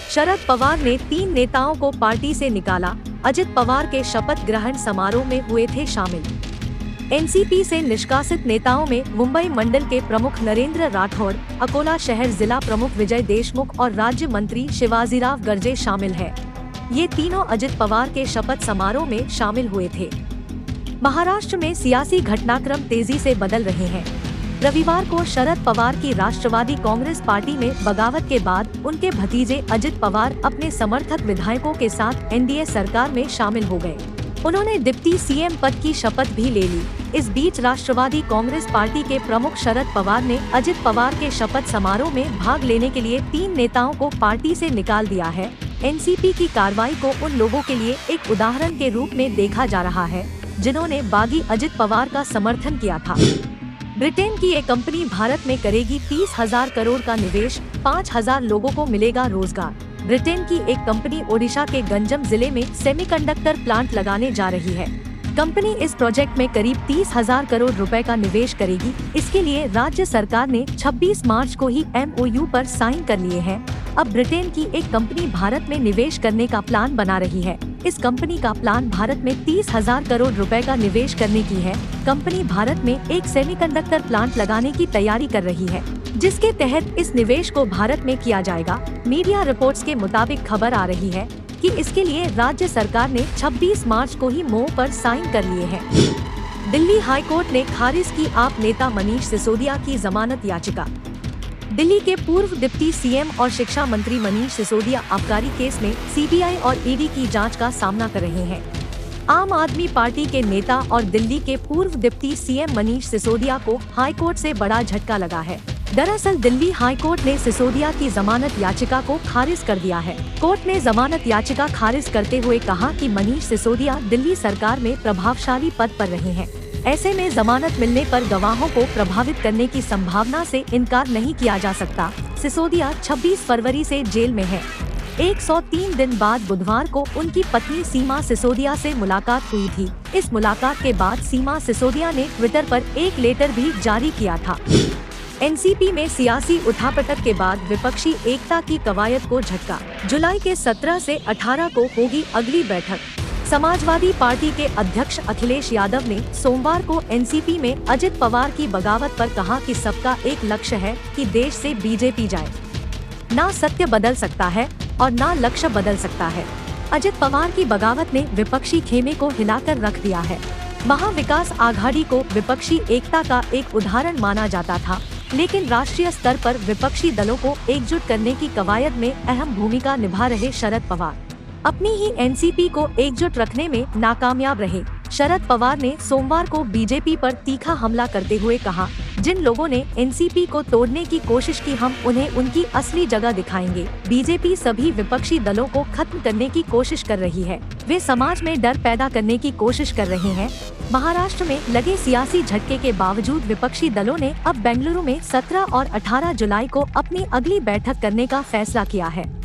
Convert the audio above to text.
शरद पवार ने 3 नेताओं को पार्टी से निकाला। अजित पवार के शपथ ग्रहण समारोह में हुए थे शामिल। एनसीपी से निष्कासित नेताओं में मुंबई मंडल के प्रमुख नरेंद्र राठौड़, अकोला शहर जिला प्रमुख विजय देशमुख और राज्य मंत्री शिवाजीराव गर्जे शामिल हैं। ये तीनों अजित पवार के शपथ समारोह में शामिल हुए थे। महाराष्ट्र में सियासी घटनाक्रम तेजी से बदल रहे हैं। रविवार को शरद पवार की राष्ट्रवादी कांग्रेस पार्टी में बगावत के बाद उनके भतीजे अजित पवार अपने समर्थक विधायकों के साथ एनडीए सरकार में शामिल हो गए। उन्होंने डिप्टी सीएम पद की शपथ भी ले ली। इस बीच राष्ट्रवादी कांग्रेस पार्टी के प्रमुख शरद पवार ने अजित पवार के शपथ समारोह में भाग लेने के लिए 3 नेताओं को पार्टी से निकाल दिया है। एनसीपी की कार्रवाई को उन लोगों के लिए एक उदाहरण के रूप में देखा जा रहा है जिन्होंने बागी अजित पवार का समर्थन किया था। ब्रिटेन की एक कंपनी भारत में करेगी 30,000 करोड़ का निवेश, 5,000 लोगों को मिलेगा रोजगार। ब्रिटेन की एक कंपनी ओडिशा के गंजम जिले में सेमीकंडक्टर प्लांट लगाने जा रही है। कंपनी इस प्रोजेक्ट में करीब 30,000 करोड़ रुपए का निवेश करेगी। इसके लिए राज्य सरकार ने 26 मार्च को ही MOU पर साइन कर लिए हैं। अब ब्रिटेन की एक कंपनी भारत में निवेश करने का प्लान बना रही है। इस कंपनी का प्लान भारत में 30,000 करोड़ रुपए का निवेश करने की है। कंपनी भारत में एक सेमीकंडक्टर प्लांट लगाने की तैयारी कर रही है, जिसके तहत इस निवेश को भारत में किया जाएगा। मीडिया रिपोर्ट्स के मुताबिक खबर आ रही है कि इसके लिए राज्य सरकार ने 26 मार्च को ही MOU पर साइन कर लिए हैं। दिल्ली हाईकोर्ट ने खारिज की आप नेता मनीष सिसोदिया की जमानत याचिका। दिल्ली के पूर्व डिप्टी सीएम और शिक्षा मंत्री मनीष सिसोदिया आबकारी केस में सीबीआई और ईडी की जांच का सामना कर रहे हैं। आम आदमी पार्टी के नेता और दिल्ली के पूर्व डिप्टी सीएम मनीष सिसोदिया को हाईकोर्ट से बड़ा झटका लगा है। दरअसल दिल्ली हाईकोर्ट ने सिसोदिया की जमानत याचिका को खारिज कर दिया है। कोर्ट ने जमानत याचिका खारिज करते हुए कहा कि मनीष सिसोदिया दिल्ली सरकार में प्रभावशाली पद पर रहे हैं। ऐसे में जमानत मिलने पर गवाहों को प्रभावित करने की संभावना से इनकार नहीं किया जा सकता। सिसोदिया 26 फरवरी से जेल में है। 103 दिन बाद बुधवार को उनकी पत्नी सीमा सिसोदिया से मुलाकात हुई थी। इस मुलाकात के बाद सीमा सिसोदिया ने ट्विटर पर एक लेटर भी जारी किया था। एनसीपी में सियासी उठापटक के बाद विपक्षी एकता की कवायद को झटका। जुलाई के 17 से 18 को होगी अगली बैठक। समाजवादी पार्टी के अध्यक्ष अखिलेश यादव ने सोमवार को एनसीपी में अजित पवार की बगावत पर कहा कि सबका एक लक्ष्य है कि देश से बीजेपी जाए। ना सत्य बदल सकता है और ना लक्ष्य बदल सकता है। अजित पवार की बगावत ने विपक्षी खेमे को हिलाकर रख दिया है। महाविकास आघाड़ी को विपक्षी एकता का एक उदाहरण माना जाता था, लेकिन राष्ट्रीय स्तर पर विपक्षी दलों को एकजुट करने की कवायद में अहम भूमिका निभा रहे शरद पवार अपनी ही एनसीपी को एकजुट रखने में नाकामयाब रहे। शरद पवार ने सोमवार को बीजेपी पर तीखा हमला करते हुए कहा, जिन लोगों ने एनसीपी को तोड़ने की कोशिश की हम उन्हें उनकी असली जगह दिखाएंगे। बीजेपी सभी विपक्षी दलों को खत्म करने की कोशिश कर रही है। वे समाज में डर पैदा करने की कोशिश कर रहे हैं। महाराष्ट्र में लगे सियासी झटके के बावजूद विपक्षी दलों ने अब बेंगलुरु में 17 और 18 जुलाई को अपनी अगली बैठक करने का फैसला किया है।